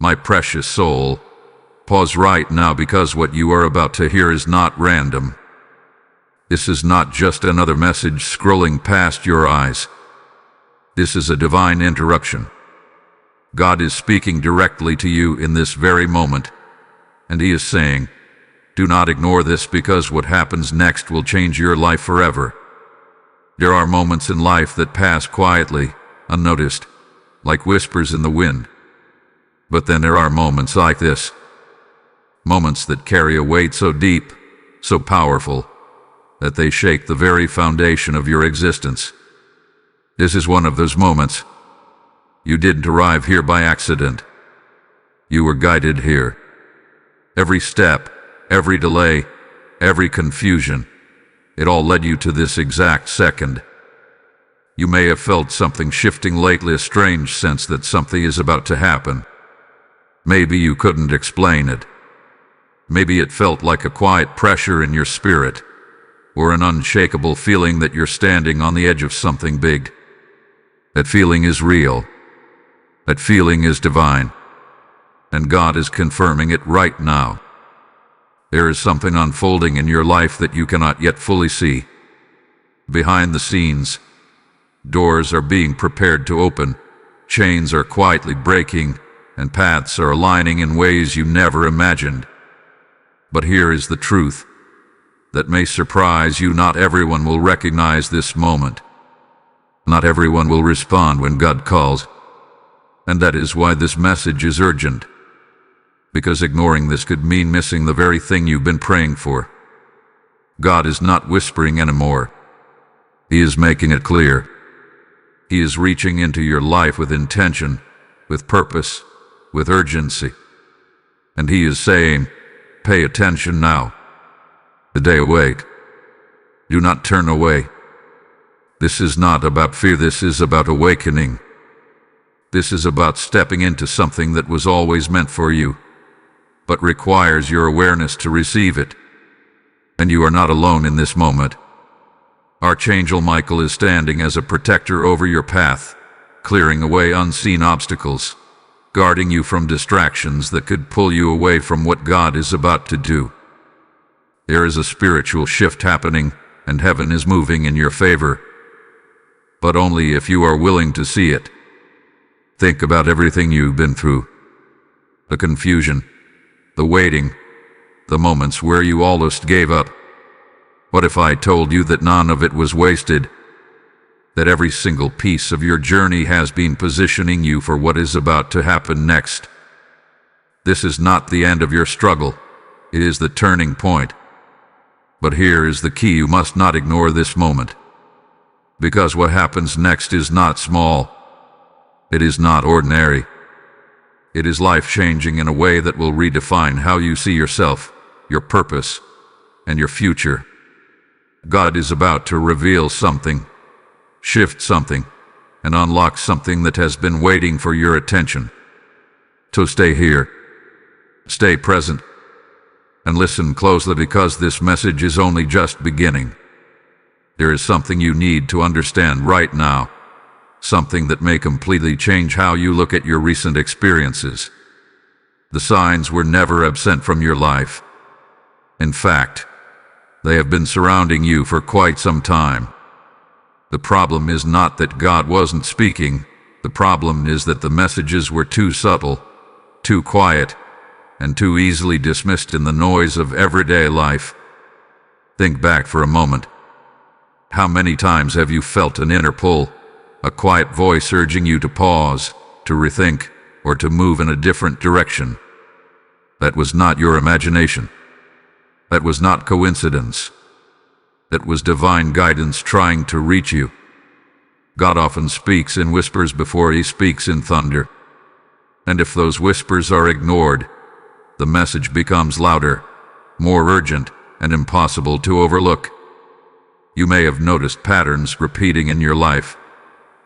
My precious soul, pause right now, because what you are about to hear is not random. This is not just another message scrolling past your eyes. This is a divine interruption. God is speaking directly to you in this very moment, and He is saying, do not ignore this, because what happens next will change your life forever. There are moments in life that pass quietly, unnoticed, like whispers in the wind. But then there are moments like this. Moments that carry a weight so deep, so powerful, that they shake the very foundation of your existence. This is one of those moments. You didn't arrive here by accident. You were guided here. Every step, every delay, every confusion, it all led you to this exact second. You may have felt something shifting lately, a strange sense that something is about to happen. Maybe you couldn't explain it. Maybe it felt like a quiet pressure in your spirit, or an unshakable feeling that you're standing on the edge of something big. That feeling is real. That feeling is divine. And God is confirming it right now. There is something unfolding in your life that you cannot yet fully see. Behind the scenes, doors are being prepared to open, chains are quietly breaking, and paths are aligning in ways you never imagined. But here is the truth that may surprise you. Not everyone will recognize this moment. Not everyone will respond when God calls. And that is why this message is urgent. Because ignoring this could mean missing the very thing you've been praying for. God is not whispering anymore. He is making it clear. He is reaching into your life with intention, with purpose, with urgency. And He is saying, pay attention now. The day await. Do not turn away. This is not about fear, this is about awakening. This is about stepping into something that was always meant for you, but requires your awareness to receive it. And you are not alone in this moment. Archangel Michael is standing as a protector over your path, clearing away unseen obstacles, guarding you from distractions that could pull you away from what God is about to do. There is a spiritual shift happening, and heaven is moving in your favor. But only if you are willing to see it. Think about everything you've been through. The confusion, the waiting, the moments where you almost gave up. What if I told you that none of it was wasted? That every single piece of your journey has been positioning you for what is about to happen next? This is not the end of your struggle. It is the turning point. But here is the key: you must not ignore this moment. Because what happens next is not small. It is not ordinary. It is life-changing in a way that will redefine how you see yourself, your purpose, and your future. God is about to reveal something, shift something, and unlock something that has been waiting for your attention. So stay here, stay present, and listen closely, because this message is only just beginning. There is something you need to understand right now, something that may completely change how you look at your recent experiences. The signs were never absent from your life. In fact, they have been surrounding you for quite some time. The problem is not that God wasn't speaking. The problem is that the messages were too subtle, too quiet, and too easily dismissed in the noise of everyday life. Think back for a moment. How many times have you felt an inner pull, a quiet voice urging you to pause, to rethink, or to move in a different direction? That was not your imagination. That was not coincidence. That was divine guidance trying to reach you. God often speaks in whispers before He speaks in thunder. And if those whispers are ignored, the message becomes louder, more urgent, and impossible to overlook. You may have noticed patterns repeating in your life,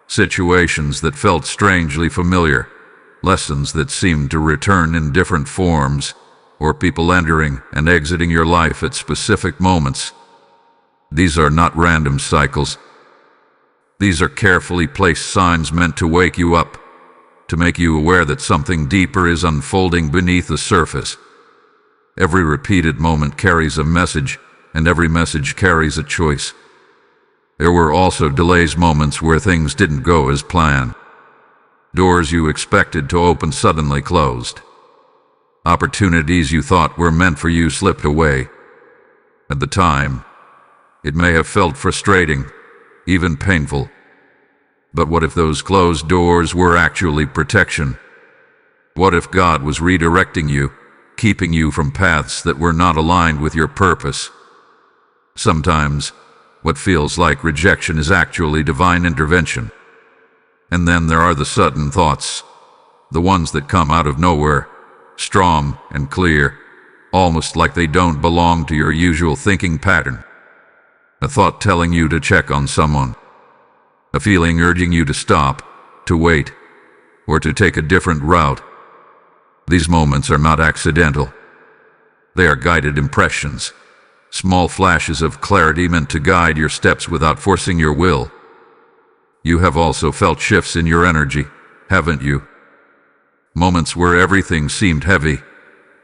situations that felt strangely familiar, lessons that seemed to return in different forms, or people entering and exiting your life at specific moments. These are not random cycles. These are carefully placed signs meant to wake you up, to make you aware that something deeper is unfolding beneath the surface. Every repeated moment carries a message, and every message carries a choice. There were also delays, moments where things didn't go as planned. Doors you expected to open suddenly closed. Opportunities you thought were meant for you slipped away. At the time, it may have felt frustrating, even painful. But what if those closed doors were actually protection? What if God was redirecting you, keeping you from paths that were not aligned with your purpose? Sometimes, what feels like rejection is actually divine intervention. And then there are the sudden thoughts, the ones that come out of nowhere, strong and clear, almost like they don't belong to your usual thinking pattern. A thought telling you to check on someone. A feeling urging you to stop, to wait, or to take a different route. These moments are not accidental. They are guided impressions, small flashes of clarity meant to guide your steps without forcing your will. You have also felt shifts in your energy, haven't you? Moments where everything seemed heavy,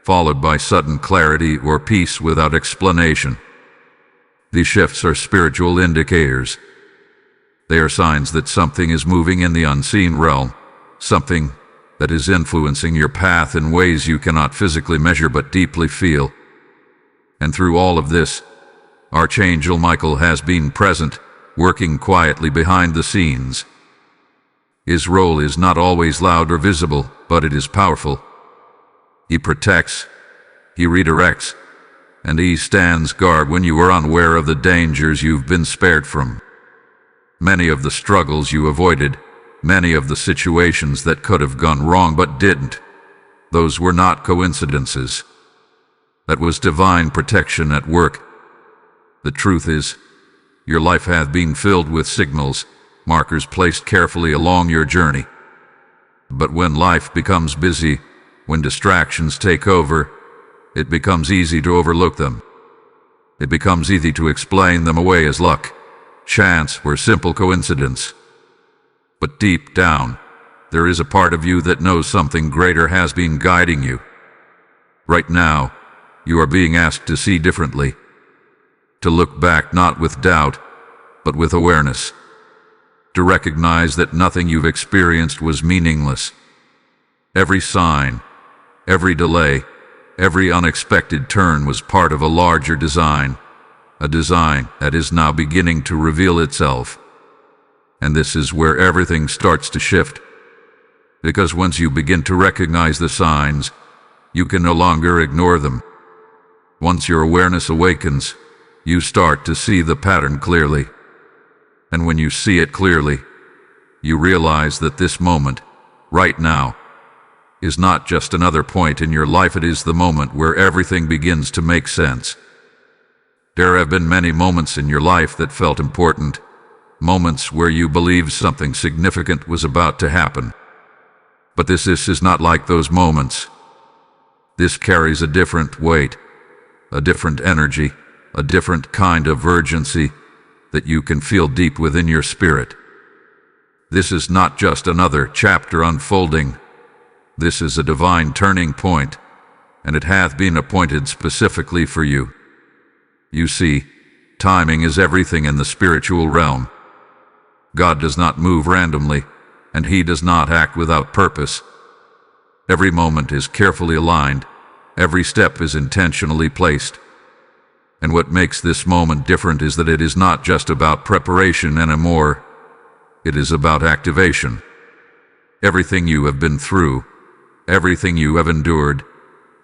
followed by sudden clarity or peace without explanation. These shifts are spiritual indicators. They are signs that something is moving in the unseen realm, something that is influencing your path in ways you cannot physically measure but deeply feel. And through all of this, Archangel Michael has been present, working quietly behind the scenes. His role is not always loud or visible, but it is powerful. He protects, he redirects, and he stands guard when you are unaware of the dangers you've been spared from. Many of the struggles you avoided, many of the situations that could have gone wrong but didn't, those were not coincidences. That was divine protection at work. The truth is, your life hath been filled with signals, markers placed carefully along your journey. But when life becomes busy, when distractions take over, it becomes easy to overlook them. It becomes easy to explain them away as luck, chance, or simple coincidence. But deep down, there is a part of you that knows something greater has been guiding you. Right now, you are being asked to see differently, to look back not with doubt, but with awareness, to recognize that nothing you've experienced was meaningless. Every sign, every delay, every unexpected turn was part of a larger design, a design that is now beginning to reveal itself. And this is where everything starts to shift. Because once you begin to recognize the signs, you can no longer ignore them. Once your awareness awakens, you start to see the pattern clearly. And when you see it clearly, you realize that this moment, right now, is not just another point in your life, it is the moment where everything begins to make sense. There have been many moments in your life that felt important, moments where you believed something significant was about to happen. But this is not like those moments. This carries a different weight, a different energy, a different kind of urgency that you can feel deep within your spirit. This is not just another chapter unfolding. This is a divine turning point, and it hath been appointed specifically for you. You see, timing is everything in the spiritual realm. God does not move randomly, and he does not act without purpose. Every moment is carefully aligned, every step is intentionally placed. And what makes this moment different is that it is not just about preparation anymore, it is about activation. Everything you have been through, everything you have endured,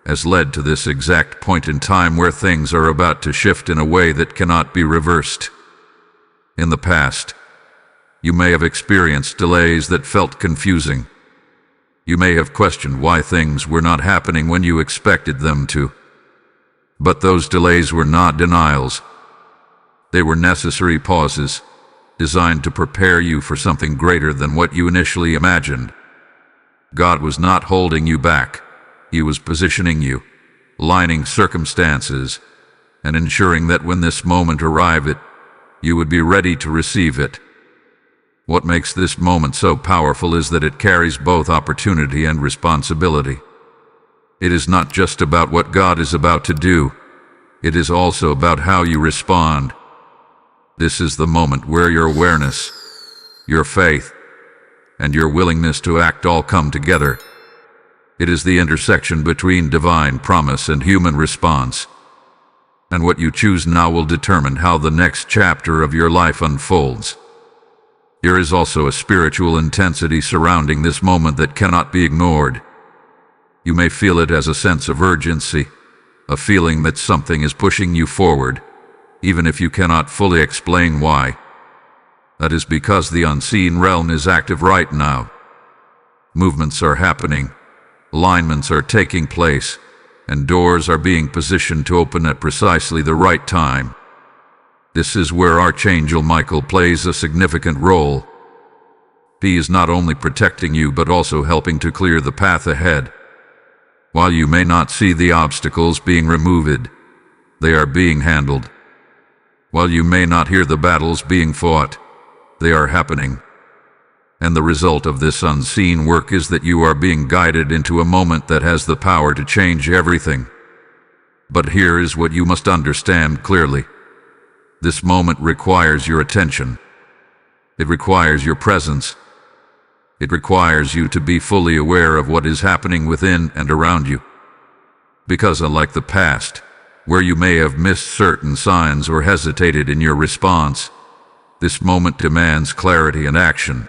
has led to this exact point in time where things are about to shift in a way that cannot be reversed. In the past, you may have experienced delays that felt confusing. You may have questioned why things were not happening when you expected them to. But those delays were not denials. They were necessary pauses, designed to prepare you for something greater than what you initially imagined. God was not holding you back. He was positioning you, aligning circumstances, and ensuring that when this moment arrived, you would be ready to receive it. What makes this moment so powerful is that it carries both opportunity and responsibility. It is not just about what God is about to do. It is also about how you respond. This is the moment where your awareness, your faith, and your willingness to act all come together. It is the intersection between divine promise and human response. And what you choose now will determine how the next chapter of your life unfolds. There is also a spiritual intensity surrounding this moment that cannot be ignored. You may feel it as a sense of urgency, a feeling that something is pushing you forward, even if you cannot fully explain why. That is because the unseen realm is active right now. Movements are happening, alignments are taking place, and doors are being positioned to open at precisely the right time. This is where Archangel Michael plays a significant role. He is not only protecting you but also helping to clear the path ahead. While you may not see the obstacles being removed, they are being handled. While you may not hear the battles being fought, they are happening. And the result of this unseen work is that you are being guided into a moment that has the power to change everything. But here is what you must understand clearly. This moment requires your attention. It requires your presence. It requires you to be fully aware of what is happening within and around you. Because unlike the past, where you may have missed certain signs or hesitated in your response, this moment demands clarity and action.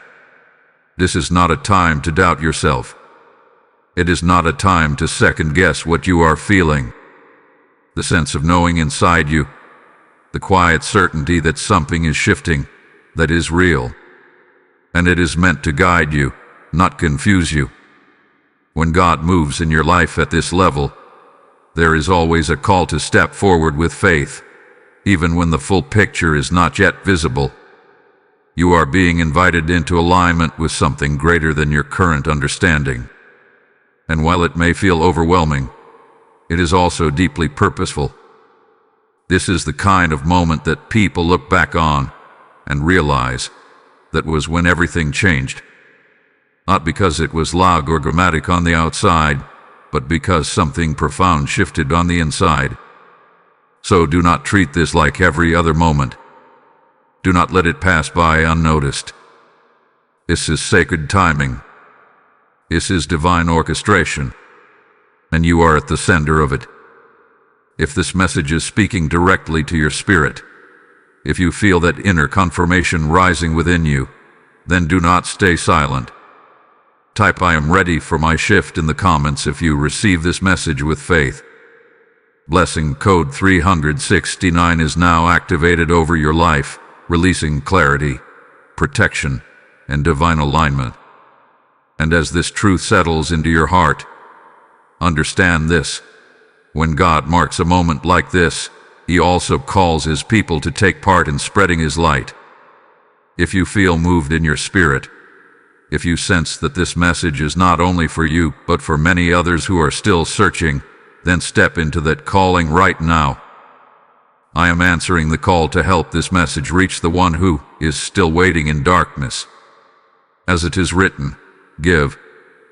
This is not a time to doubt yourself. It is not a time to second-guess what you are feeling. The sense of knowing inside you, the quiet certainty that something is shifting, that is real. And it is meant to guide you, not confuse you. When God moves in your life at this level, there is always a call to step forward with faith, even when the full picture is not yet visible. You are being invited into alignment with something greater than your current understanding. And while it may feel overwhelming, it is also deeply purposeful. This is the kind of moment that people look back on and realize that was when everything changed. Not because it was loud or dramatic on the outside, but because something profound shifted on the inside. So do not treat this like every other moment. Do not let it pass by unnoticed. This is sacred timing. This is divine orchestration, and you are at the center of it. If this message is speaking directly to your spirit, if you feel that inner confirmation rising within you, then do not stay silent. Type "I am ready for my shift" in the comments if you receive this message with faith. Blessing code 369 is now activated over your life, releasing clarity, protection, and divine alignment. And as this truth settles into your heart, understand this: when God marks a moment like this, He also calls His people to take part in spreading His light. If you feel moved in your spirit, if you sense that this message is not only for you, but for many others who are still searching, then step into that calling right now. I am answering the call to help this message reach the one who is still waiting in darkness. As it is written, "Give,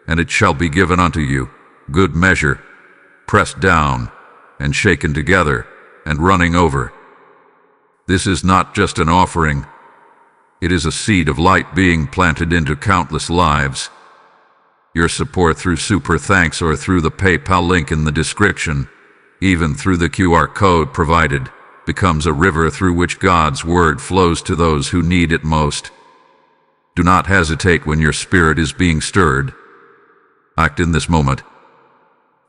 and it shall be given unto you, good measure, pressed down, and shaken together, and running over." This is not just an offering. It is a seed of light being planted into countless lives. Your support through Super Thanks or through the PayPal link in the description, even through the QR code provided, becomes a river through which God's word flows to those who need it most. Do not hesitate when your spirit is being stirred. Act in this moment.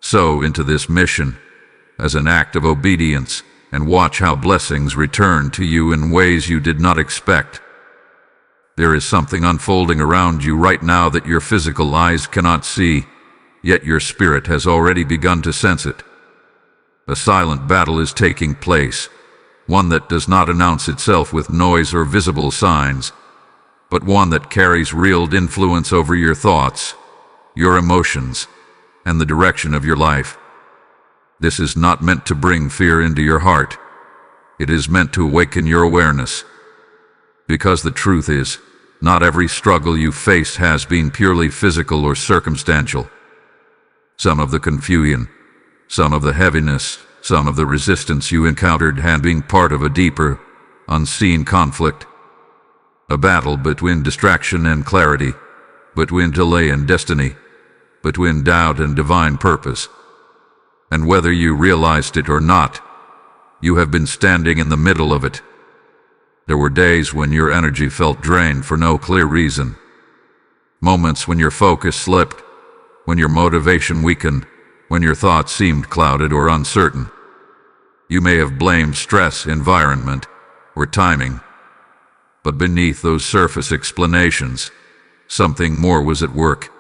Sow into this mission as an act of obedience, and watch how blessings return to you in ways you did not expect. There is something unfolding around you right now that your physical eyes cannot see, yet your spirit has already begun to sense it. A silent battle is taking place, one that does not announce itself with noise or visible signs, but one that carries real influence over your thoughts, your emotions, and the direction of your life. This is not meant to bring fear into your heart. It is meant to awaken your awareness. Because the truth is, not every struggle you face has been purely physical or circumstantial. Some of the confusion, some of the heaviness, some of the resistance you encountered had been part of a deeper, unseen conflict. A battle between distraction and clarity, between delay and destiny, between doubt and divine purpose. And whether you realized it or not, you have been standing in the middle of it. There were days when your energy felt drained for no clear reason. Moments when your focus slipped, when your motivation weakened, when your thoughts seemed clouded or uncertain. You may have blamed stress, environment, or timing. But beneath those surface explanations, something more was at work.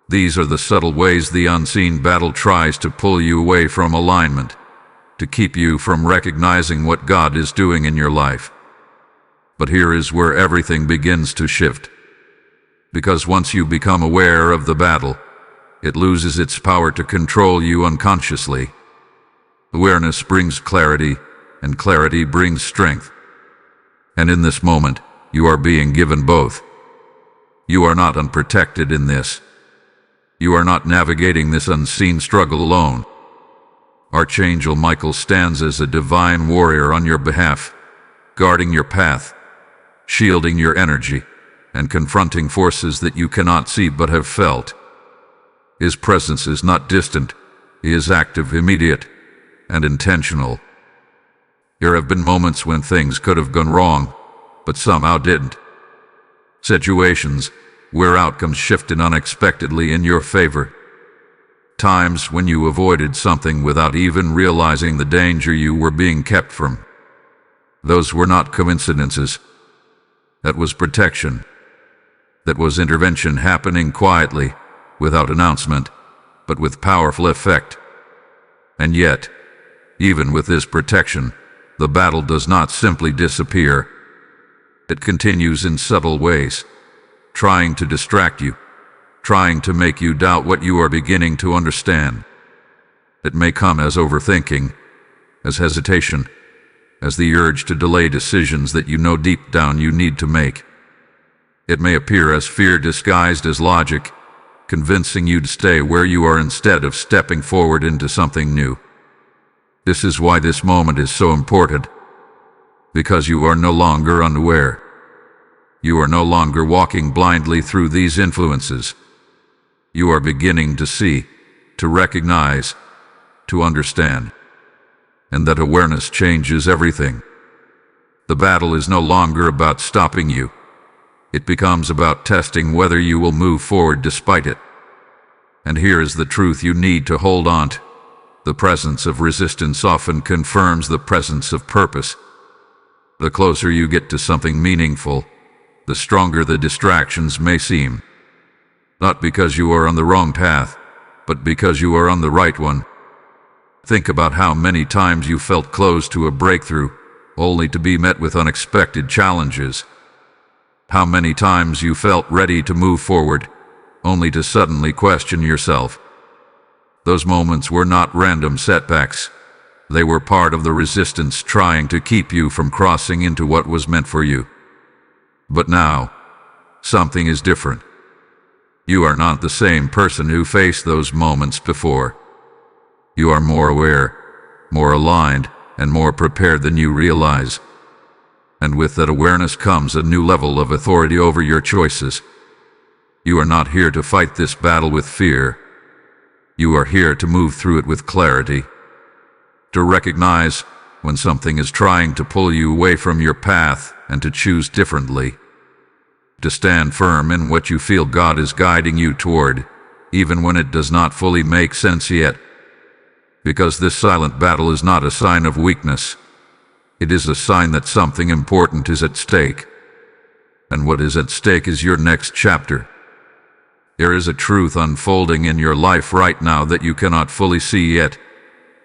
These are the subtle ways the unseen battle tries to pull you away from alignment, to keep you from recognizing what God is doing in your life. But here is where everything begins to shift. Because once you become aware of the battle, it loses its power to control you unconsciously. Awareness brings clarity, and clarity brings strength. And in this moment, you are being given both. You are not unprotected in this. You are not navigating this unseen struggle alone. Archangel Michael stands as a divine warrior on your behalf, guarding your path, shielding your energy, and confronting forces that you cannot see but have felt. His presence is not distant. He is active, immediate, and intentional. There have been moments when things could have gone wrong, but somehow didn't. Situations where outcomes shifted unexpectedly in your favor. Times when you avoided something without even realizing the danger you were being kept from. Those were not coincidences. That was protection. That was intervention happening quietly, without announcement, but with powerful effect. And yet, even with this protection, the battle does not simply disappear. It continues in subtle ways, trying to distract you, trying to make you doubt what you are beginning to understand. It may come as overthinking, as hesitation, as the urge to delay decisions that you know deep down you need to make. It may appear as fear disguised as logic, convincing you to stay where you are instead of stepping forward into something new. This is why this moment is so important, because you are no longer unaware. You are no longer walking blindly through these influences. You are beginning to see, to recognize, to understand. And that awareness changes everything. The battle is no longer about stopping you. It becomes about testing whether you will move forward despite it. And here is the truth you need to hold on to. The presence of resistance often confirms the presence of purpose. The closer you get to something meaningful, the stronger the distractions may seem. Not because you are on the wrong path, but because you are on the right one. Think about how many times you felt close to a breakthrough, only to be met with unexpected challenges. How many times you felt ready to move forward, only to suddenly question yourself. Those moments were not random setbacks. They were part of the resistance trying to keep you from crossing into what was meant for you. But now, something is different. You are not the same person who faced those moments before. You are more aware, more aligned, and more prepared than you realize. And with that awareness comes a new level of authority over your choices. You are not here to fight this battle with fear. You are here to move through it with clarity. To recognize when something is trying to pull you away from your path and to choose differently. To stand firm in what you feel God is guiding you toward, even when it does not fully make sense yet. Because this silent battle is not a sign of weakness. It is a sign that something important is at stake. And what is at stake is your next chapter. There is a truth unfolding in your life right now that you cannot fully see yet,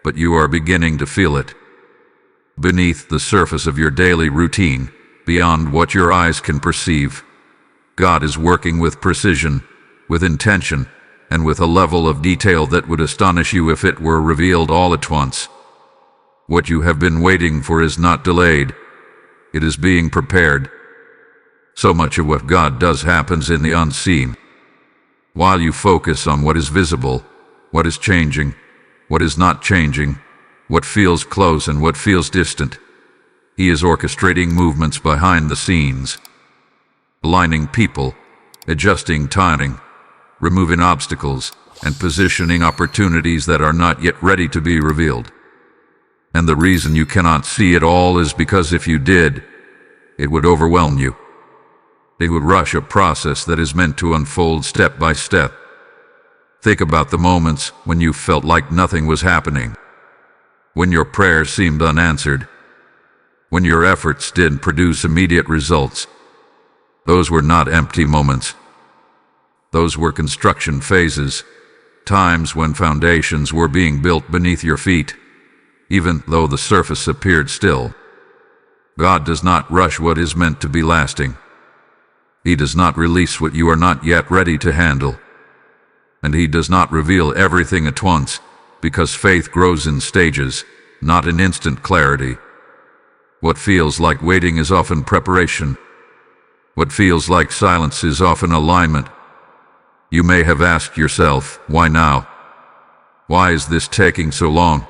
but you are beginning to feel it. Beneath the surface of your daily routine, beyond what your eyes can perceive, God is working with precision, with intention, and with a level of detail that would astonish you if it were revealed all at once. What you have been waiting for is not delayed. It is being prepared. So much of what God does happens in the unseen. While you focus on what is visible, what is changing, what is not changing, what feels close and what feels distant, He is orchestrating movements behind the scenes, aligning people, adjusting timing, removing obstacles, and positioning opportunities that are not yet ready to be revealed. And the reason you cannot see it all is because if you did, it would overwhelm you. It would rush a process that is meant to unfold step by step. Think about the moments when you felt like nothing was happening, when your prayers seemed unanswered, when your efforts didn't produce immediate results. Those were not empty moments. Those were construction phases, times when foundations were being built beneath your feet, even though the surface appeared still. God does not rush what is meant to be lasting. He does not release what you are not yet ready to handle. And He does not reveal everything at once, because faith grows in stages, not in instant clarity. What feels like waiting is often preparation. What feels like silence is often alignment. You may have asked yourself, why now? Why is this taking so long?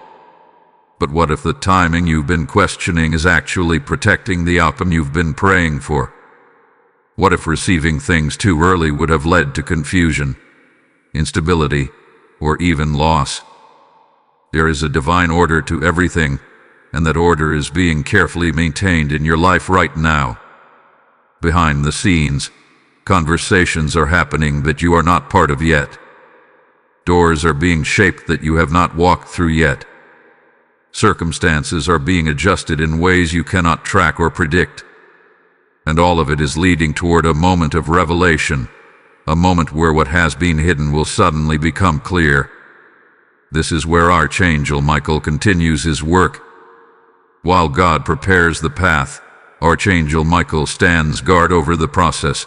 But what if the timing you've been questioning is actually protecting the outcome you've been praying for? What if receiving things too early would have led to confusion, instability, or even loss? There is a divine order to everything, and that order is being carefully maintained in your life right now. Behind the scenes, conversations are happening that you are not part of yet. Doors are being shaped that you have not walked through yet. Circumstances are being adjusted in ways you cannot track or predict. And all of it is leading toward a moment of revelation, a moment where what has been hidden will suddenly become clear. This is where Archangel Michael continues his work. While God prepares the path, Archangel Michael stands guard over the process.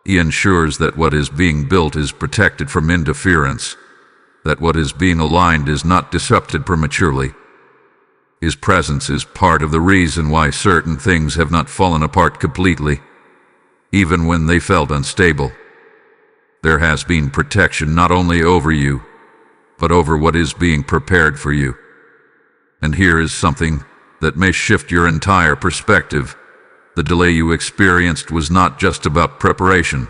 He ensures that what is being built is protected from interference, that what is being aligned is not disrupted prematurely. His presence is part of the reason why certain things have not fallen apart completely, even when they felt unstable. There has been protection not only over you, but over what is being prepared for you. And here is something that may shift your entire perspective. The delay you experienced was not just about preparation.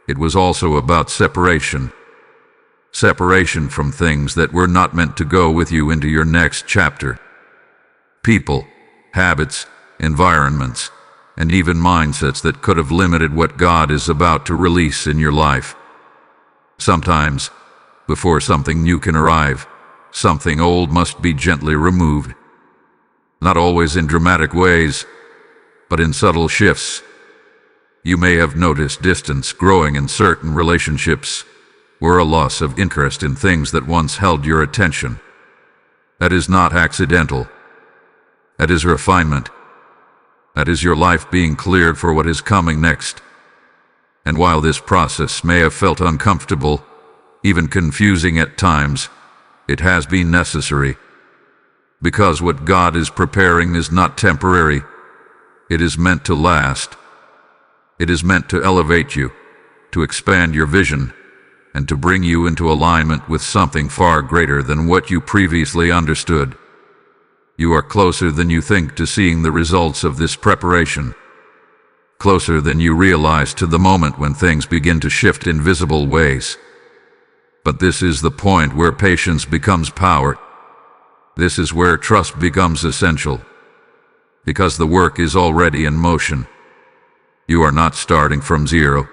It was also about separation. Separation from things that were not meant to go with you into your next chapter. People, habits, environments, and even mindsets that could have limited what God is about to release in your life. Sometimes, before something new can arrive, something old must be gently removed. Not always in dramatic ways, but in subtle shifts. You may have noticed distance growing in certain relationships, or a loss of interest in things that once held your attention. That is not accidental. That is refinement. That is your life being cleared for what is coming next. And while this process may have felt uncomfortable, even confusing at times, it has been necessary. Because what God is preparing is not temporary. It is meant to last. It is meant to elevate you, to expand your vision, and to bring you into alignment with something far greater than what you previously understood. You are closer than you think to seeing the results of this preparation. Closer than you realize to the moment when things begin to shift in visible ways. But this is the point where patience becomes power. This is where trust becomes essential. Because the work is already in motion. You are not starting from zero.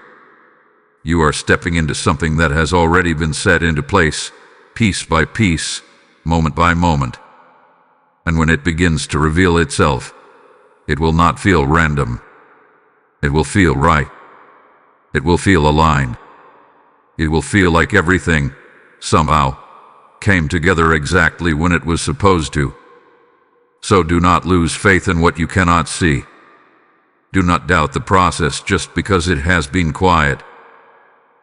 You are stepping into something that has already been set into place, piece by piece, moment by moment. And when it begins to reveal itself, it will not feel random. It will feel right. It will feel aligned. It will feel like everything, somehow, came together exactly when it was supposed to. So do not lose faith in what you cannot see. Do not doubt the process just because it has been quiet.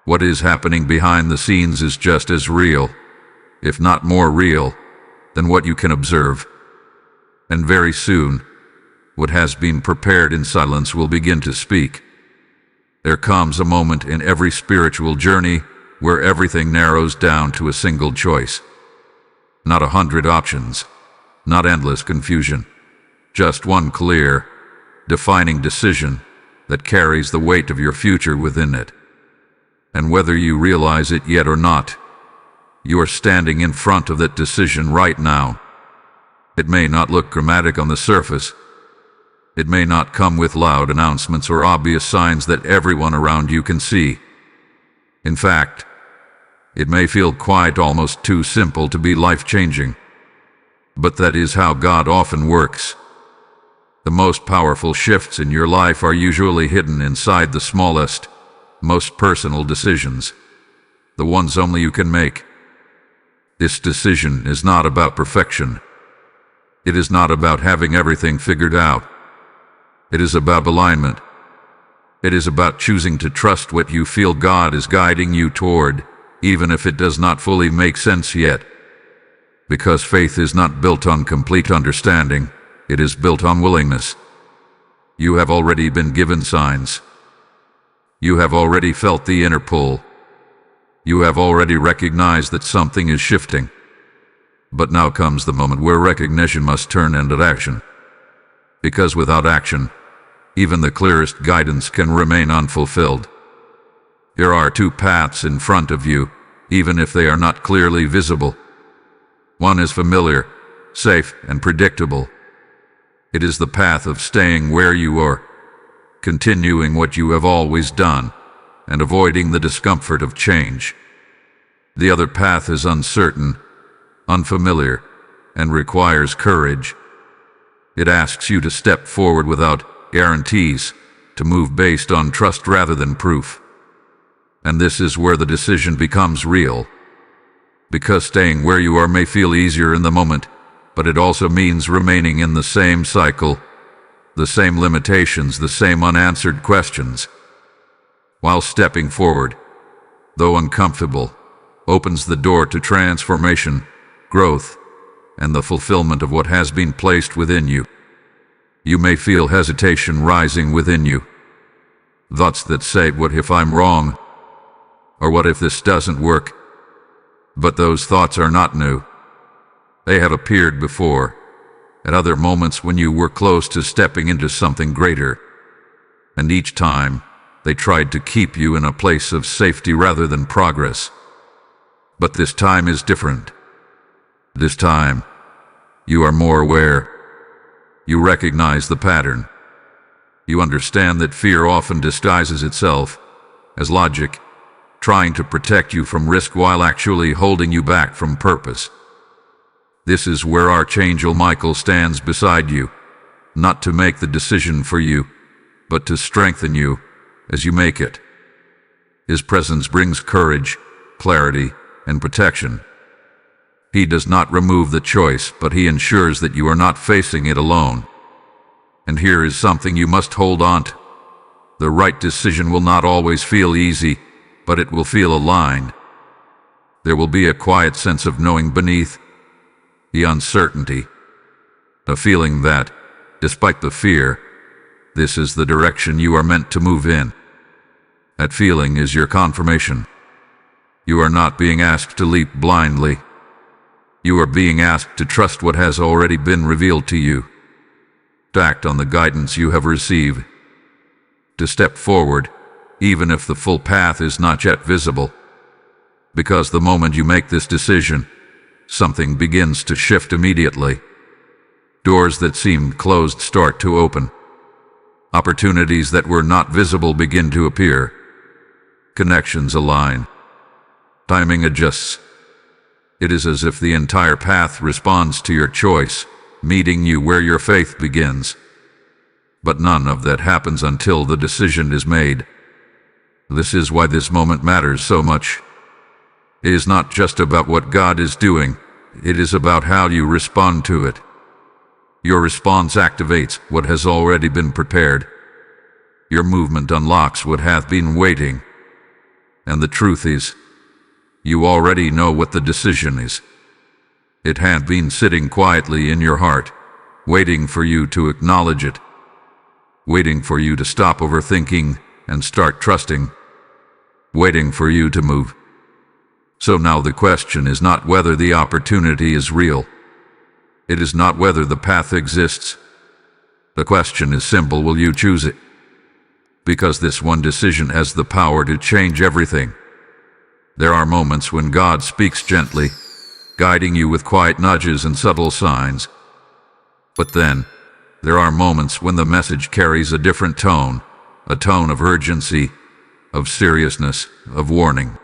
What is happening behind the scenes is just as real, if not more real, than what you can observe. And very soon, What has been prepared in silence will begin to speak. There comes a moment in every spiritual journey where everything narrows down to a single choice. Not 100 options, not endless confusion, just one clear, defining decision that carries the weight of your future within it. And whether you realize it yet or not, you are standing in front of that decision right now. It may not look dramatic on the surface. It may not come with loud announcements or obvious signs that everyone around you can see. In fact, it may feel quite almost too simple to be life-changing. But that is how God often works. The most powerful shifts in your life are usually hidden inside the smallest, most personal decisions, the ones only you can make. This decision is not about perfection. It is not about having everything figured out. It is about alignment. It is about choosing to trust what you feel God is guiding you toward, even if it does not fully make sense yet. Because faith is not built on complete understanding, it is built on willingness. You have already been given signs. You have already felt the inner pull. You have already recognized that something is shifting. But now comes the moment where recognition must turn into action. Because without action, even the clearest guidance can remain unfulfilled. There are two paths in front of you, even if they are not clearly visible. One is familiar, safe, and predictable. It is the path of staying where you are, continuing what you have always done, and avoiding the discomfort of change. The other path is uncertain, unfamiliar, and requires courage. It asks you to step forward without guarantees, to move based on trust rather than proof. And this is where the decision becomes real. Because staying where you are may feel easier in the moment, but it also means remaining in the same cycle, the same limitations, the same unanswered questions. While stepping forward, though uncomfortable, opens the door to transformation, growth, and the fulfillment of what has been placed within you. You may feel hesitation rising within you. Thoughts that say, what if I'm wrong? Or what if this doesn't work? But those thoughts are not new. They have appeared before, at other moments when you were close to stepping into something greater. And each time, they tried to keep you in a place of safety rather than progress. But this time is different. This time, you are more aware. You recognize the pattern. You understand that fear often disguises itself as logic, trying to protect you from risk while actually holding you back from purpose. This is where Archangel Michael stands beside you, not to make the decision for you, but to strengthen you as you make it. His presence brings courage, clarity, and protection. He does not remove the choice, but he ensures that you are not facing it alone. And here is something you must hold on to. The right decision will not always feel easy, but it will feel aligned. There will be a quiet sense of knowing beneath the uncertainty, a feeling that, despite the fear, this is the direction you are meant to move in. That feeling is your confirmation. You are not being asked to leap blindly. You are being asked to trust what has already been revealed to you, to act on the guidance you have received, to step forward, even if the full path is not yet visible. Because the moment you make this decision, something begins to shift immediately. Doors that seemed closed start to open. Opportunities that were not visible begin to appear. Connections align. Timing adjusts. It is as if the entire path responds to your choice, meeting you where your faith begins. But none of that happens until the decision is made. This is why this moment matters so much. It is not just about what God is doing, it is about how you respond to it. Your response activates what has already been prepared. Your movement unlocks what hath been waiting. And the truth is, you already know what the decision is. It had been sitting quietly in your heart, waiting for you to acknowledge it, waiting for you to stop overthinking and start trusting, waiting for you to move. So now the question is not whether the opportunity is real. It is not whether the path exists. The question is simple: will you choose it? Because this one decision has the power to change everything. There are moments when God speaks gently, guiding you with quiet nudges and subtle signs. But then, there are moments when the message carries a different tone, a tone of urgency, of seriousness, of warning.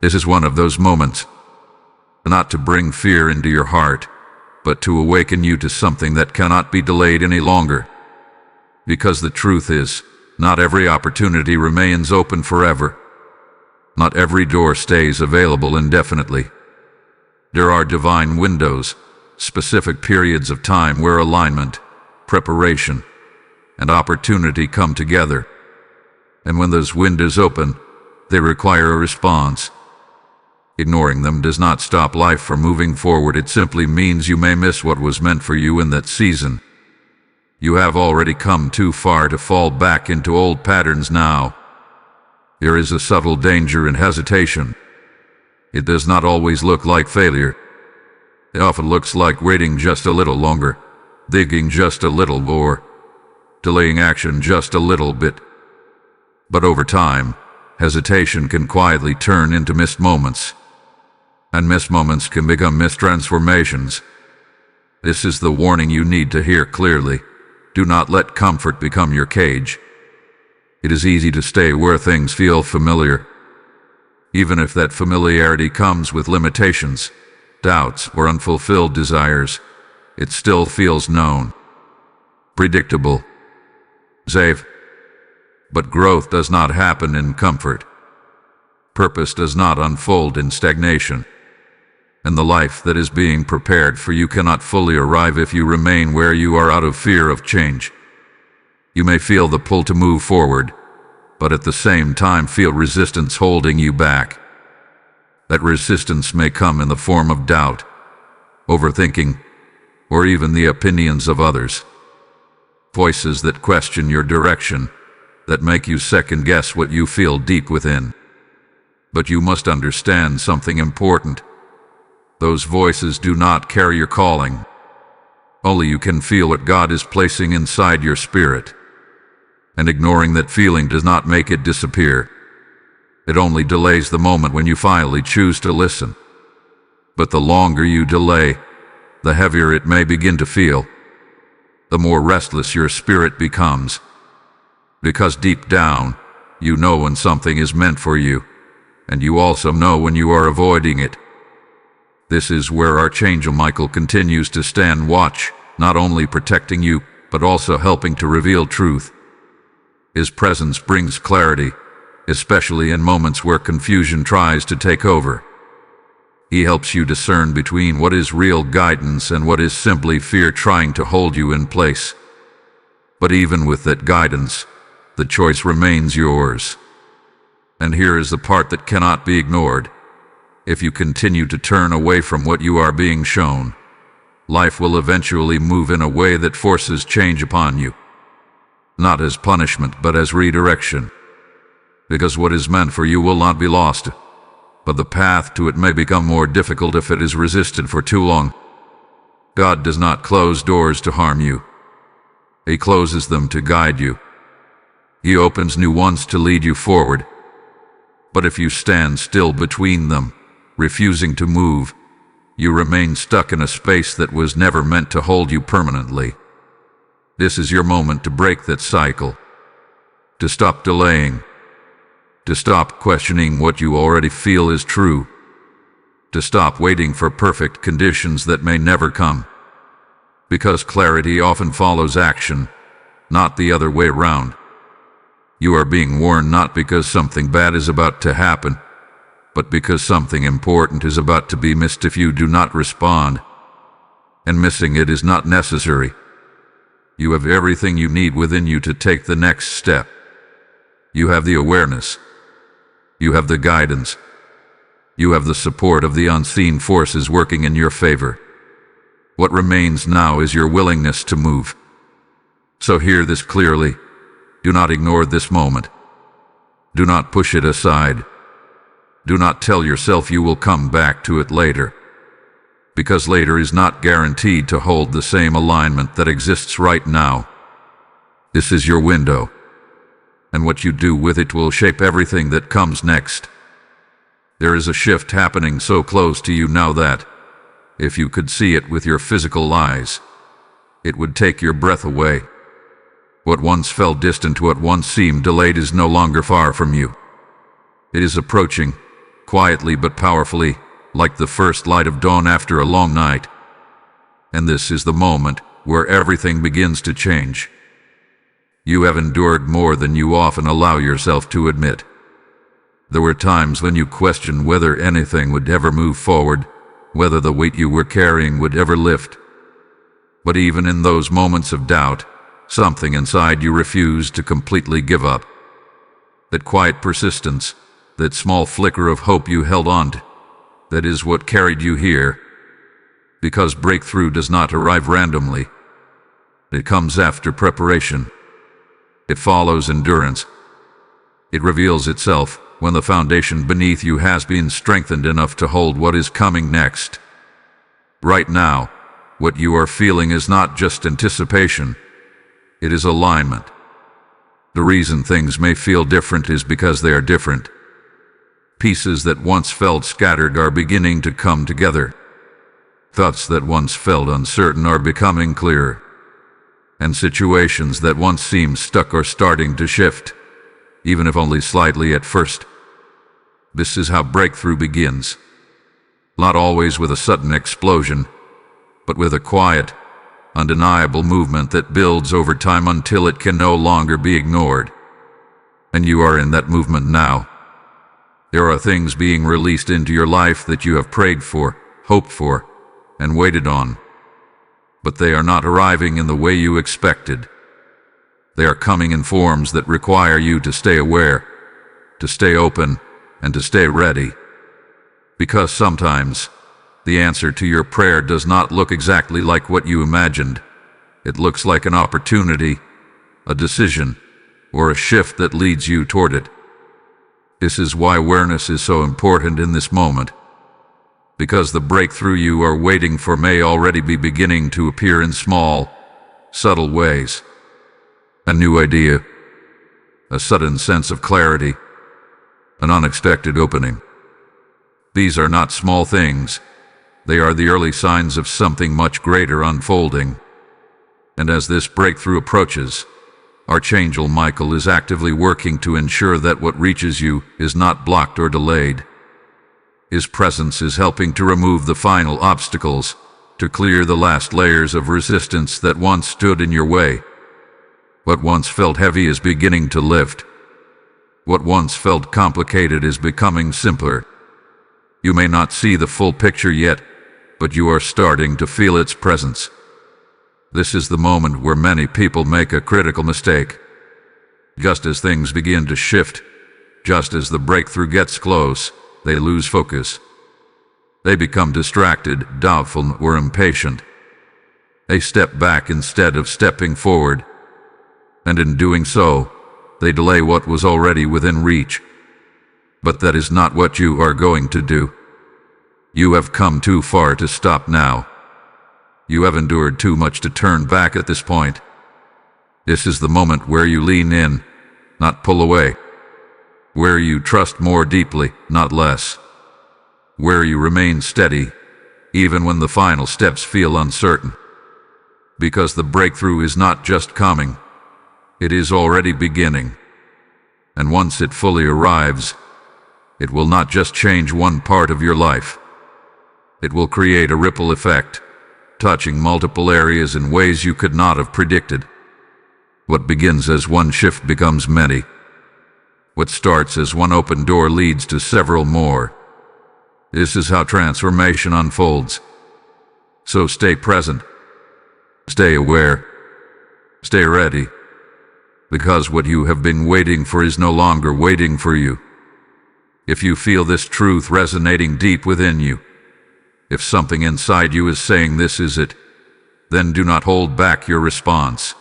This is one of those moments, not to bring fear into your heart, but to awaken you to something that cannot be delayed any longer. Because the truth is, not every opportunity remains open forever. Not every door stays available indefinitely. There are divine windows, specific periods of time where alignment, preparation, and opportunity come together. And when those windows open, they require a response. Ignoring them does not stop life from moving forward. It simply means you may miss what was meant for you in that season. You have already come too far to fall back into old patterns now. There is a subtle danger in hesitation. It does not always look like failure. It often looks like waiting just a little longer, digging just a little more, delaying action just a little bit. But over time, hesitation can quietly turn into missed moments, and missed moments can become missed transformations. This is the warning you need to hear clearly. Do not let comfort become your cage. It is easy to stay where things feel familiar, even if that familiarity comes with limitations, doubts, or unfulfilled desires. It still feels known, predictable, safe. But growth does not happen in comfort. Purpose does not unfold in stagnation. And the life that is being prepared for you cannot fully arrive if you remain where you are out of fear of change. You may feel the pull to move forward, but at the same time feel resistance holding you back. That resistance may come in the form of doubt, overthinking, or even the opinions of others. Voices that question your direction, that make you second-guess what you feel deep within. But you must understand something important. Those voices do not carry your calling. Only you can feel what God is placing inside your spirit. And ignoring that feeling does not make it disappear. It only delays the moment when you finally choose to listen. But the longer you delay, the heavier it may begin to feel. The more restless your spirit becomes. Because deep down, you know when something is meant for you, and you also know when you are avoiding it. This is where Archangel Michael continues to stand watch, not only protecting you, but also helping to reveal truth. His presence brings clarity, especially in moments where confusion tries to take over. He helps you discern between what is real guidance and what is simply fear trying to hold you in place. But even with that guidance, the choice remains yours. And here is the part that cannot be ignored. If you continue to turn away from what you are being shown, life will eventually move in a way that forces change upon you. Not as punishment, but as redirection. Because what is meant for you will not be lost, but the path to it may become more difficult if it is resisted for too long. God does not close doors to harm you. He closes them to guide you. He opens new ones to lead you forward. But if you stand still between them, refusing to move, you remain stuck in a space that was never meant to hold you permanently. This is your moment to break that cycle, to stop delaying, to stop questioning what you already feel is true, to stop waiting for perfect conditions that may never come. Because clarity often follows action, not the other way around. You are being warned not because something bad is about to happen, but because something important is about to be missed if you do not respond. And missing it is not necessary. You have everything you need within you to take the next step. You have the awareness. You have the guidance. You have the support of the unseen forces working in your favor. What remains now is your willingness to move. So hear this clearly. Do not ignore this moment. Do not push it aside. Do not tell yourself you will come back to it later, because later is not guaranteed to hold the same alignment that exists right now. This is your window, and what you do with it will shape everything that comes next. There is a shift happening so close to you now that, if you could see it with your physical eyes, it would take your breath away. What once felt distant, what once seemed delayed, is no longer far from you. It is approaching, quietly but powerfully, like the first light of dawn after a long night. And this is the moment where everything begins to change. You have endured more than you often allow yourself to admit. There were times when you questioned whether anything would ever move forward, whether the weight you were carrying would ever lift. But even in those moments of doubt, something inside you refused to completely give up. That quiet persistence, that small flicker of hope you held on to, that is what carried you here. Because breakthrough does not arrive randomly. It comes after preparation. It follows endurance. It reveals itself when the foundation beneath you has been strengthened enough to hold what is coming next. Right now, what you are feeling is not just anticipation. It is alignment. The reason things may feel different is because they are different. Pieces that once felt scattered are beginning to come together. Thoughts that once felt uncertain are becoming clearer. And situations that once seemed stuck are starting to shift, even if only slightly at first. This is how breakthrough begins. Not always with a sudden explosion, but with a quiet, undeniable movement that builds over time until it can no longer be ignored. And you are in that movement now. There are things being released into your life that you have prayed for, hoped for, and waited on. But they are not arriving in the way you expected. They are coming in forms that require you to stay aware, to stay open, and to stay ready. Because sometimes, the answer to your prayer does not look exactly like what you imagined. It looks like an opportunity, a decision, or a shift that leads you toward it. This is why awareness is so important in this moment. Because the breakthrough you are waiting for may already be beginning to appear in small, subtle ways. A new idea, a sudden sense of clarity, an unexpected opening. These are not small things. They are the early signs of something much greater unfolding. And as this breakthrough approaches, Archangel Michael is actively working to ensure that what reaches you is not blocked or delayed. His presence is helping to remove the final obstacles, to clear the last layers of resistance that once stood in your way. What once felt heavy is beginning to lift. What once felt complicated is becoming simpler. You may not see the full picture yet, but you are starting to feel its presence. This is the moment where many people make a critical mistake. Just as things begin to shift, just as the breakthrough gets close, they lose focus. They become distracted, doubtful, or impatient. They step back instead of stepping forward. And in doing so, they delay what was already within reach. But that is not what you are going to do. You have come too far to stop now. You have endured too much to turn back at this point. This is the moment where you lean in, not pull away. Where you trust more deeply, not less. Where you remain steady, even when the final steps feel uncertain. Because the breakthrough is not just coming, it is already beginning. And once it fully arrives, it will not just change one part of your life. It will create a ripple effect, touching multiple areas in ways you could not have predicted. What begins as one shift becomes many. What starts as one open door leads to several more. This is how transformation unfolds. So stay present. Stay aware. Stay ready. Because what you have been waiting for is no longer waiting for you. If you feel this truth resonating deep within you, if something inside you is saying this is it, then do not hold back your response.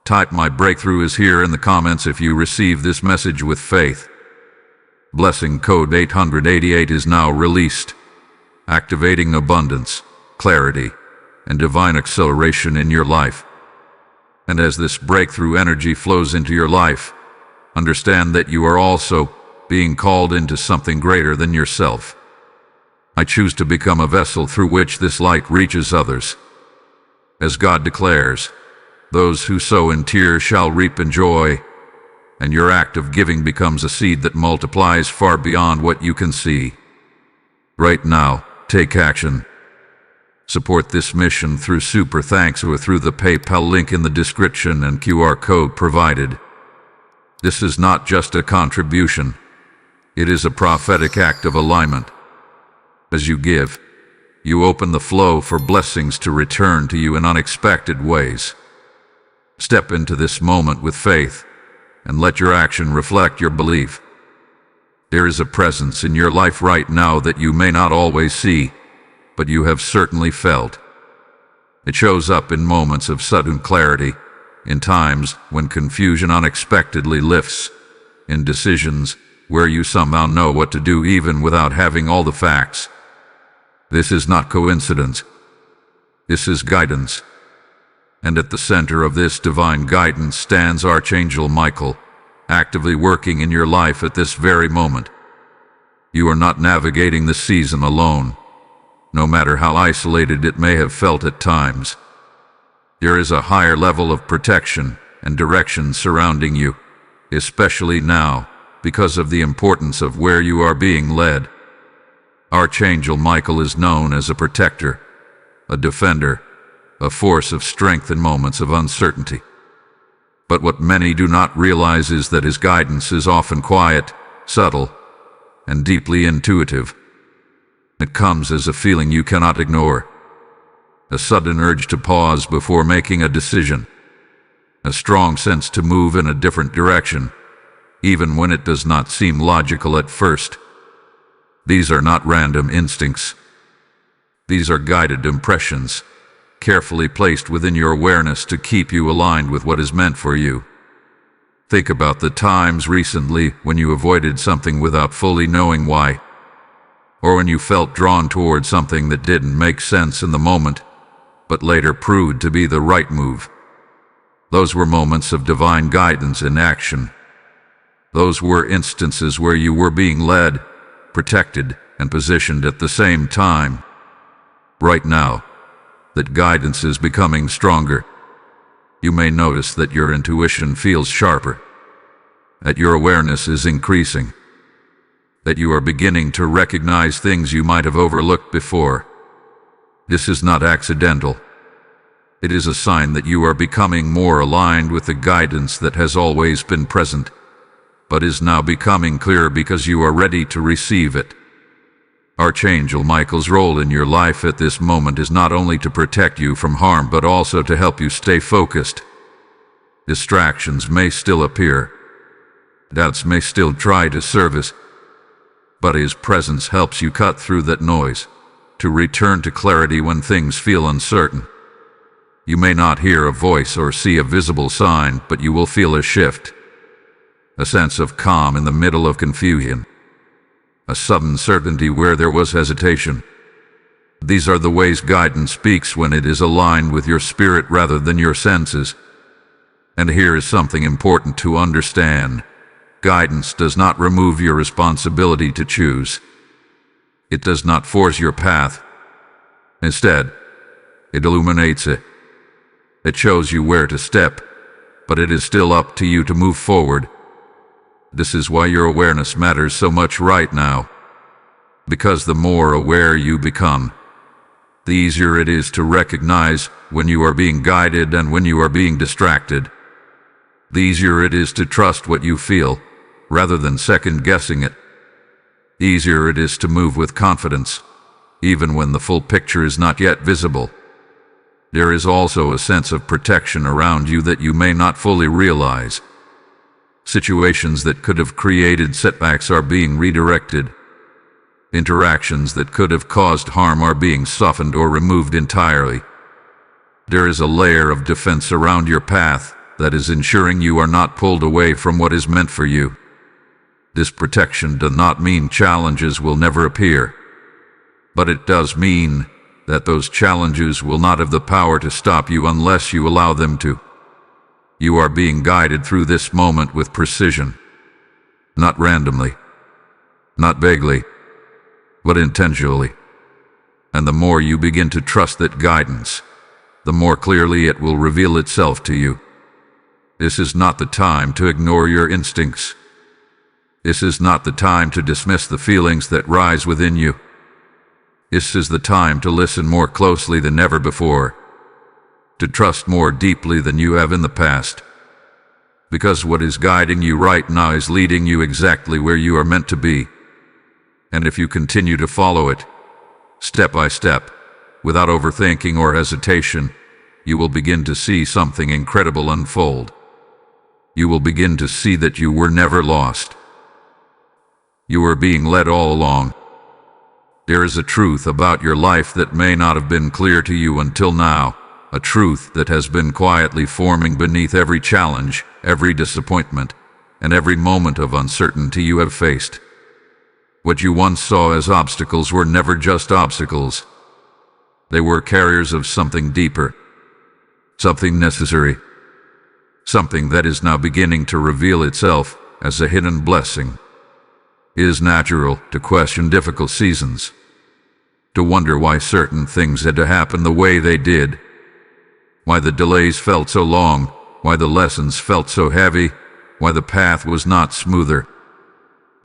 Type "My breakthrough is here" in the comments if you receive this message with faith. Blessing code 888 is now released, activating abundance, clarity, and divine acceleration in your life. And as this breakthrough energy flows into your life, understand that you are also being called into something greater than yourself. I choose to become a vessel through which this light reaches others. As God declares, those who sow in tears shall reap in joy, and your act of giving becomes a seed that multiplies far beyond what you can see. Right now, take action. Support this mission through Super Thanks or through the PayPal link in the description and QR code provided. This is not just a contribution. It is a prophetic act of alignment. As you give, you open the flow for blessings to return to you in unexpected ways. Step into this moment with faith and let your action reflect your belief. There is a presence in your life right now that you may not always see, but you have certainly felt. It shows up in moments of sudden clarity, in times when confusion unexpectedly lifts, in decisions where you somehow know what to do even without having all the facts. This is not coincidence. This is guidance. And at the center of this divine guidance stands Archangel Michael, actively working in your life at this very moment. You are not navigating the season alone, no matter how isolated it may have felt at times. There is a higher level of protection and direction surrounding you, especially now, because of the importance of where you are being led. Archangel Michael is known as a protector, a defender, a force of strength in moments of uncertainty. But what many do not realize is that his guidance is often quiet, subtle, and deeply intuitive. It comes as a feeling you cannot ignore, a sudden urge to pause before making a decision, a strong sense to move in a different direction, even when it does not seem logical at first. These are not random instincts. These are guided impressions, carefully placed within your awareness to keep you aligned with what is meant for you. Think about the times recently when you avoided something without fully knowing why, or when you felt drawn toward something that didn't make sense in the moment, but later proved to be the right move. Those were moments of divine guidance in action. Those were instances where you were being led, protected, and positioned at the same time. Right now, that guidance is becoming stronger. You may notice that your intuition feels sharper, that your awareness is increasing, that you are beginning to recognize things you might have overlooked before. This is not accidental. It is a sign that you are becoming more aligned with the guidance that has always been present, but is now becoming clearer because you are ready to receive it. Archangel Michael's role in your life at this moment is not only to protect you from harm but also to help you stay focused. Distractions may still appear. Doubts may still try to surface, but his presence helps you cut through that noise, to return to clarity when things feel uncertain. You may not hear a voice or see a visible sign, but you will feel a shift, a sense of calm in the middle of confusion, a sudden certainty where there was hesitation. These are the ways guidance speaks when it is aligned with your spirit rather than your senses. And here is something important to understand. Guidance does not remove your responsibility to choose. It does not force your path. Instead, it illuminates it. It shows you where to step, but it is still up to you to move forward. This is why your awareness matters so much right now. Because the more aware you become, the easier it is to recognize when you are being guided and when you are being distracted. The easier it is to trust what you feel, rather than second-guessing it. The easier it is to move with confidence, even when the full picture is not yet visible. There is also a sense of protection around you that you may not fully realize. Situations that could have created setbacks are being redirected. Interactions that could have caused harm are being softened or removed entirely. There is a layer of defense around your path, that is ensuring you are not pulled away from what is meant for you. This protection does not mean challenges will never appear, but it does mean that those challenges will not have the power to stop you unless you allow them to. You are being guided through this moment with precision, not randomly, not vaguely, but intentionally. And the more you begin to trust that guidance, the more clearly it will reveal itself to you. This is not the time to ignore your instincts. This is not the time to dismiss the feelings that rise within you. This is the time to listen more closely than ever before, to trust more deeply than you have in the past. Because what is guiding you right now is leading you exactly where you are meant to be. And if you continue to follow it, step by step, without overthinking or hesitation, you will begin to see something incredible unfold. You will begin to see that you were never lost. You were being led all along. There is a truth about your life that may not have been clear to you until now, a truth that has been quietly forming beneath every challenge, every disappointment, and every moment of uncertainty you have faced. What you once saw as obstacles were never just obstacles. They were carriers of something deeper, something necessary, something that is now beginning to reveal itself as a hidden blessing. It is natural to question difficult seasons, to wonder why certain things had to happen the way they did, why the delays felt so long, why the lessons felt so heavy, why the path was not smoother.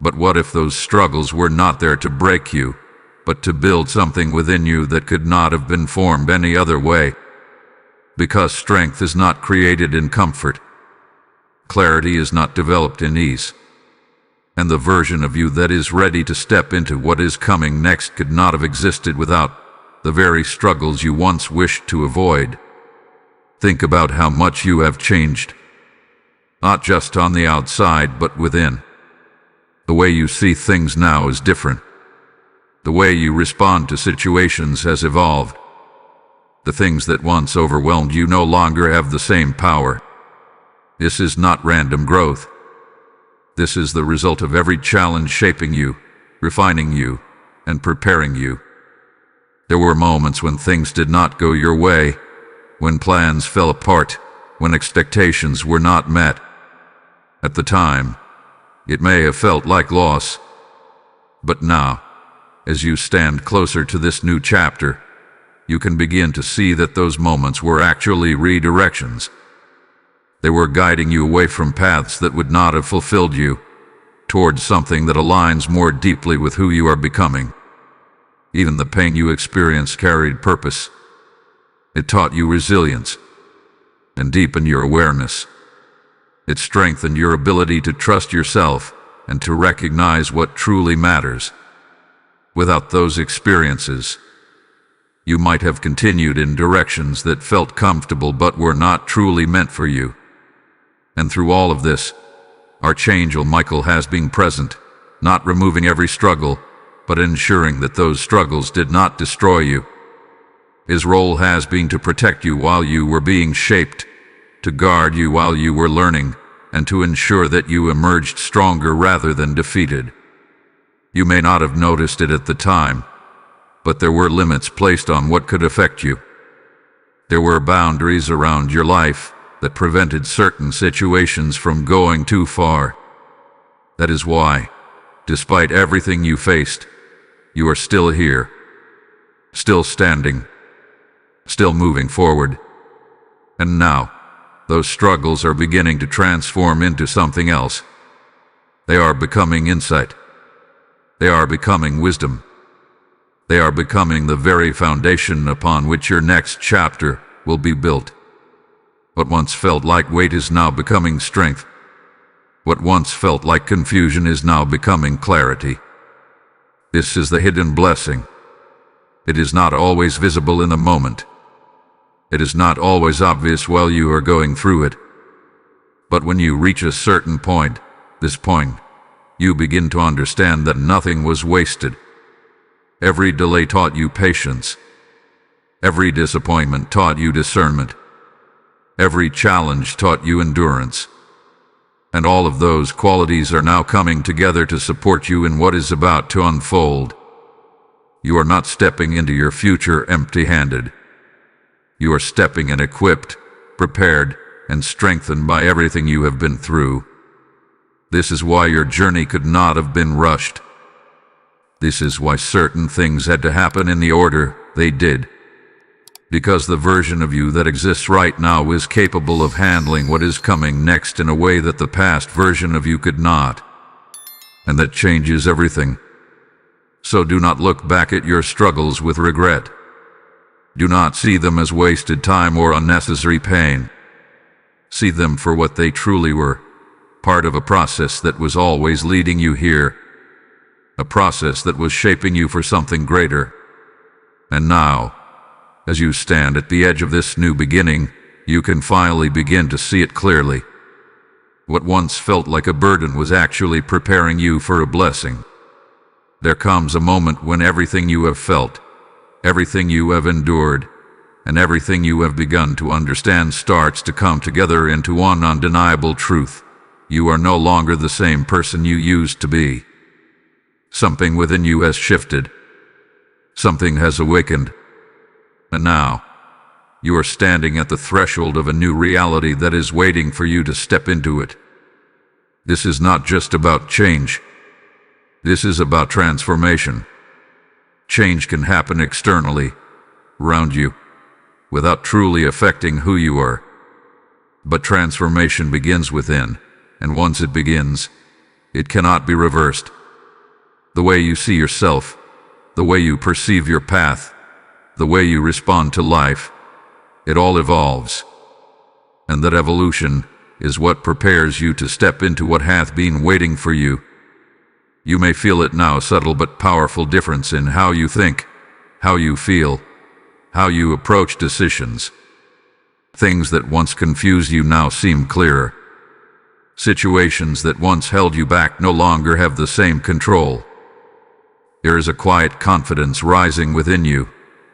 But what if those struggles were not there to break you, but to build something within you that could not have been formed any other way? Because strength is not created in comfort. Clarity is not developed in ease. And the version of you that is ready to step into what is coming next could not have existed without the very struggles you once wished to avoid. Think about how much you have changed, not just on the outside, but within. The way you see things now is different. The way you respond to situations has evolved. The things that once overwhelmed you no longer have the same power. This is not random growth. This is the result of every challenge shaping you, refining you, and preparing you. There were moments when things did not go your way, when plans fell apart, when expectations were not met. At the time, it may have felt like loss. But now, as you stand closer to this new chapter, you can begin to see that those moments were actually redirections. They were guiding you away from paths that would not have fulfilled you, towards something that aligns more deeply with who you are becoming. Even the pain you experienced carried purpose. It taught you resilience and deepened your awareness. It strengthened your ability to trust yourself and to recognize what truly matters. Without those experiences, you might have continued in directions that felt comfortable but were not truly meant for you. And through all of this, Archangel Michael has been present, not removing every struggle, but ensuring that those struggles did not destroy you. His role has been to protect you while you were being shaped, to guard you while you were learning, and to ensure that you emerged stronger rather than defeated. You may not have noticed it at the time, but there were limits placed on what could affect you. There were boundaries around your life that prevented certain situations from going too far. That is why, despite everything you faced, you are still here, still standing, still moving forward. And now, those struggles are beginning to transform into something else. They are becoming insight. They are becoming wisdom. They are becoming the very foundation upon which your next chapter will be built. What once felt like weight is now becoming strength. What once felt like confusion is now becoming clarity. This is the hidden blessing. It is not always visible in the moment. It is not always obvious while you are going through it. But when you reach a certain point, this point, you begin to understand that nothing was wasted. Every delay taught you patience. Every disappointment taught you discernment. Every challenge taught you endurance. And all of those qualities are now coming together to support you in what is about to unfold. You are not stepping into your future empty-handed. You are stepping in equipped, prepared, and strengthened by everything you have been through. This is why your journey could not have been rushed. This is why certain things had to happen in the order they did. Because the version of you that exists right now is capable of handling what is coming next in a way that the past version of you could not. And that changes everything. So do not look back at your struggles with regret. Do not see them as wasted time or unnecessary pain. See them for what they truly were, part of a process that was always leading you here, a process that was shaping you for something greater. And now, as you stand at the edge of this new beginning, you can finally begin to see it clearly. What once felt like a burden was actually preparing you for a blessing. There comes a moment when everything you have felt, everything you have endured, and everything you have begun to understand starts to come together into one undeniable truth. You are no longer the same person you used to be. Something within you has shifted. Something has awakened. And now, you are standing at the threshold of a new reality that is waiting for you to step into it. This is not just about change. This is about transformation. Change can happen externally, around you, without truly affecting who you are. But transformation begins within, and once it begins, it cannot be reversed. The way you see yourself, the way you perceive your path, the way you respond to life, it all evolves. And that evolution is what prepares you to step into what hath been waiting for you. You may feel it now, a subtle but powerful difference in how you think, how you feel, how you approach decisions. Things that once confused you now seem clearer. Situations that once held you back no longer have the same control. There is a quiet confidence rising within you,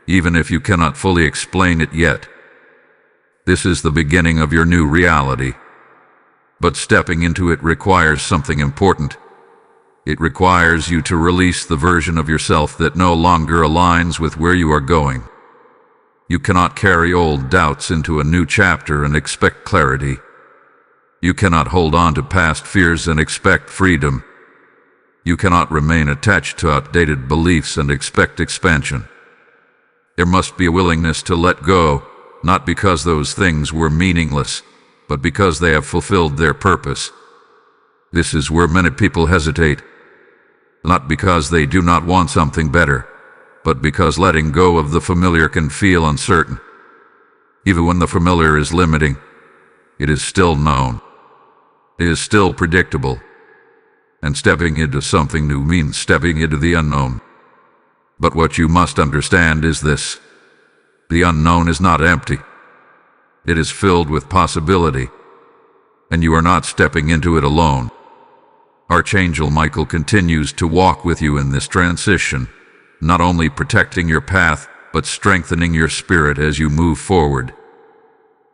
even if you cannot fully explain it yet. This is the beginning of your new reality. But stepping into it requires something important. It requires you to release the version of yourself that no longer aligns with where you are going. You cannot carry old doubts into a new chapter and expect clarity. You cannot hold on to past fears and expect freedom. You cannot remain attached to outdated beliefs and expect expansion. There must be a willingness to let go, not because those things were meaningless, but because they have fulfilled their purpose. This is where many people hesitate, not because they do not want something better, but because letting go of the familiar can feel uncertain. Even when the familiar is limiting, it is still known. It is still predictable. And stepping into something new means stepping into the unknown. But what you must understand is this: the unknown is not empty. It is filled with possibility, and you are not stepping into it alone. Archangel Michael continues to walk with you in this transition, not only protecting your path, but strengthening your spirit as you move forward.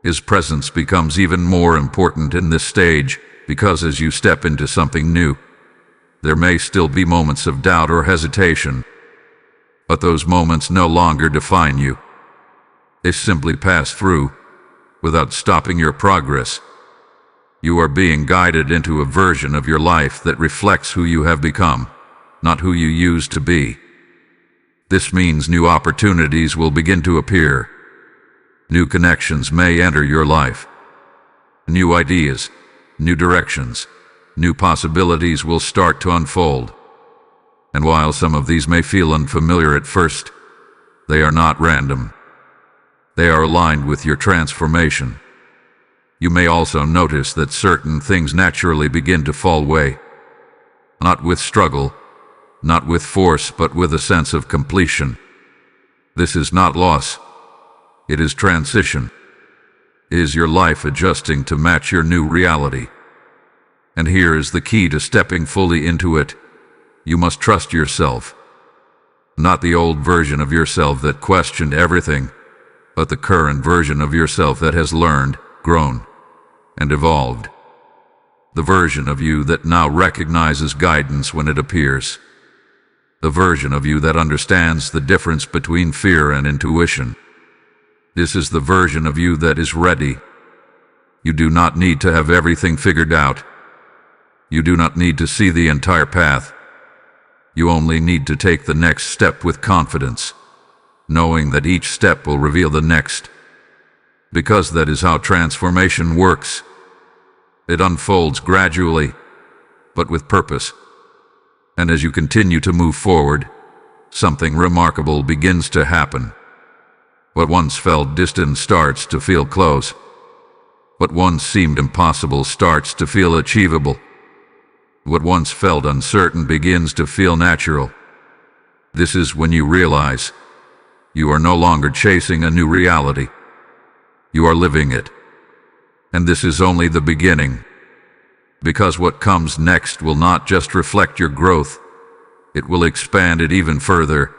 His presence becomes even more important in this stage, because as you step into something new, there may still be moments of doubt or hesitation, but those moments no longer define you. They simply pass through, without stopping your progress. You are being guided into a version of your life that reflects who you have become, not who you used to be. This means new opportunities will begin to appear. New connections may enter your life. New ideas, new directions, new possibilities will start to unfold. And while some of these may feel unfamiliar at first, they are not random. They are aligned with your transformation. You may also notice that certain things naturally begin to fall away. Not with struggle, not with force, but with a sense of completion. This is not loss. It is transition. It is your life adjusting to match your new reality. And here is the key to stepping fully into it. You must trust yourself. Not the old version of yourself that questioned everything, but the current version of yourself that has learned, grown, and evolved. The version of you that now recognizes guidance when it appears. The version of you that understands the difference between fear and intuition. This is the version of you that is ready. You do not need to have everything figured out. You do not need to see the entire path. You only need to take the next step with confidence, knowing that each step will reveal the next. Because that is how transformation works. It unfolds gradually, but with purpose. And as you continue to move forward, something remarkable begins to happen. What once felt distant starts to feel close. What once seemed impossible starts to feel achievable. What once felt uncertain begins to feel natural. This is when you realize you are no longer chasing a new reality. You are living it. And this is only the beginning. Because what comes next will not just reflect your growth, it will expand it even further,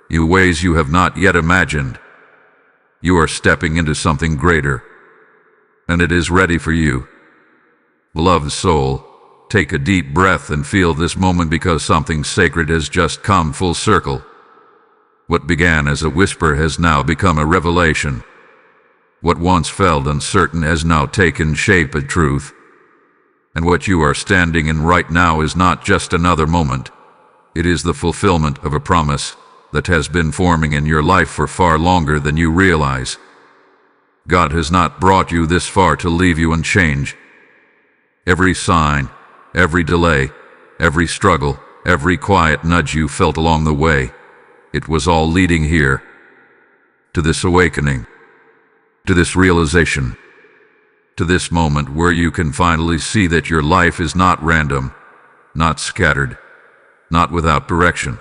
in ways you have not yet imagined. You are stepping into something greater, and it is ready for you. Beloved soul, take a deep breath and feel this moment, because something sacred has just come full circle. What began as a whisper has now become a revelation. What once felt uncertain has now taken shape as truth. And what you are standing in right now is not just another moment. It is the fulfillment of a promise that has been forming in your life for far longer than you realize. God has not brought you this far to leave you unchanged. Every sign, every delay, every struggle, every quiet nudge you felt along the way, it was all leading here, to this awakening, to this realization, to this moment where you can finally see that your life is not random, not scattered, not without direction.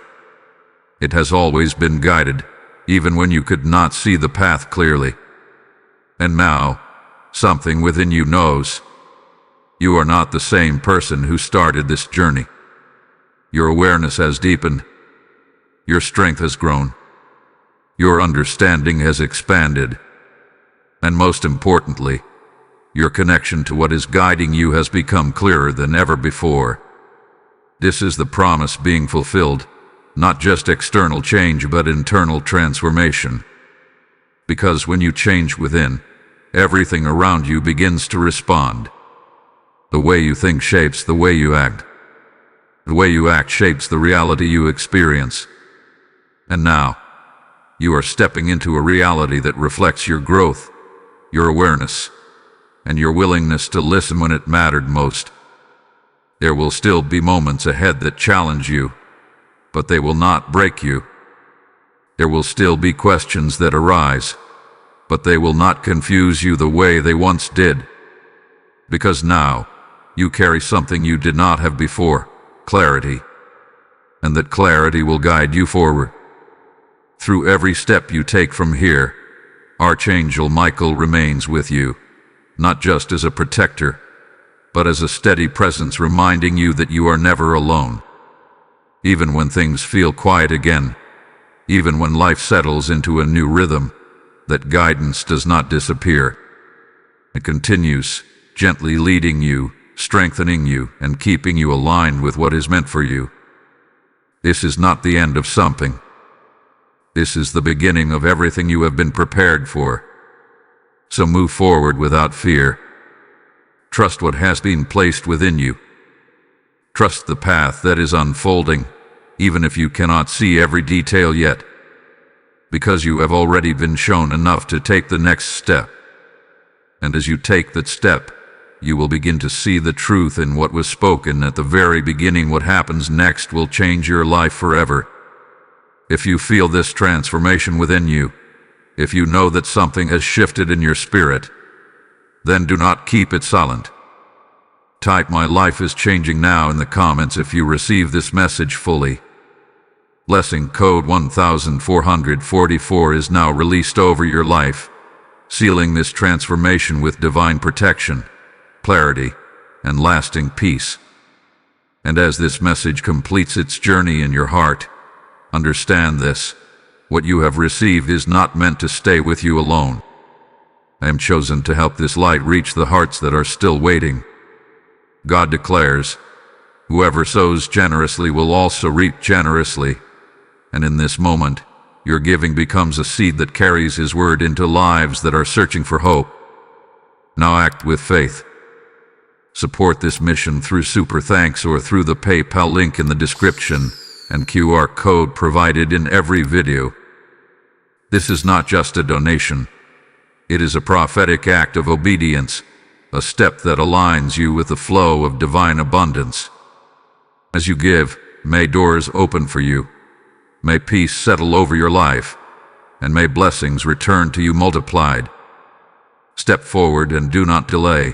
It has always been guided, even when you could not see the path clearly. And now, something within you knows. You are not the same person who started this journey. Your awareness has deepened. Your strength has grown. Your understanding has expanded. And most importantly, your connection to what is guiding you has become clearer than ever before. This is the promise being fulfilled, not just external change but internal transformation. Because when you change within, everything around you begins to respond. The way you think shapes the way you act. The way you act shapes the reality you experience. And now, you are stepping into a reality that reflects your growth, your awareness, and your willingness to listen when it mattered most. There will still be moments ahead that challenge you, but they will not break you. There will still be questions that arise, but they will not confuse you the way they once did. Because now, you carry something you did not have before, clarity. And that clarity will guide you forward. Through every step you take from here, Archangel Michael remains with you, not just as a protector, but as a steady presence reminding you that you are never alone. Even when things feel quiet again, even when life settles into a new rhythm, that guidance does not disappear. It continues, gently leading you, strengthening you, and keeping you aligned with what is meant for you. This is not the end of something. This is the beginning of everything you have been prepared for. So move forward without fear. Trust what has been placed within you. Trust the path that is unfolding, even if you cannot see every detail yet, because you have already been shown enough to take the next step. And as you take that step, you will begin to see the truth in what was spoken at the very beginning. What happens next will change your life forever. If you feel this transformation within you, if you know that something has shifted in your spirit, then do not keep it silent. Type "My life is changing now" in the comments if you receive this message fully. Blessing code 1444 is now released over your life, sealing this transformation with divine protection, clarity, and lasting peace. And as this message completes its journey in your heart, understand this: what you have received is not meant to stay with you alone. I am chosen to help this light reach the hearts that are still waiting. God declares, whoever sows generously will also reap generously. And in this moment, your giving becomes a seed that carries His word into lives that are searching for hope. Now act with faith. Support this mission through Super Thanks or through the PayPal link in the description and QR code provided in every video. This is not just a donation. It is a prophetic act of obedience, a step that aligns you with the flow of divine abundance. As you give, may doors open for you. May peace settle over your life, and may blessings return to you multiplied. Step forward and do not delay.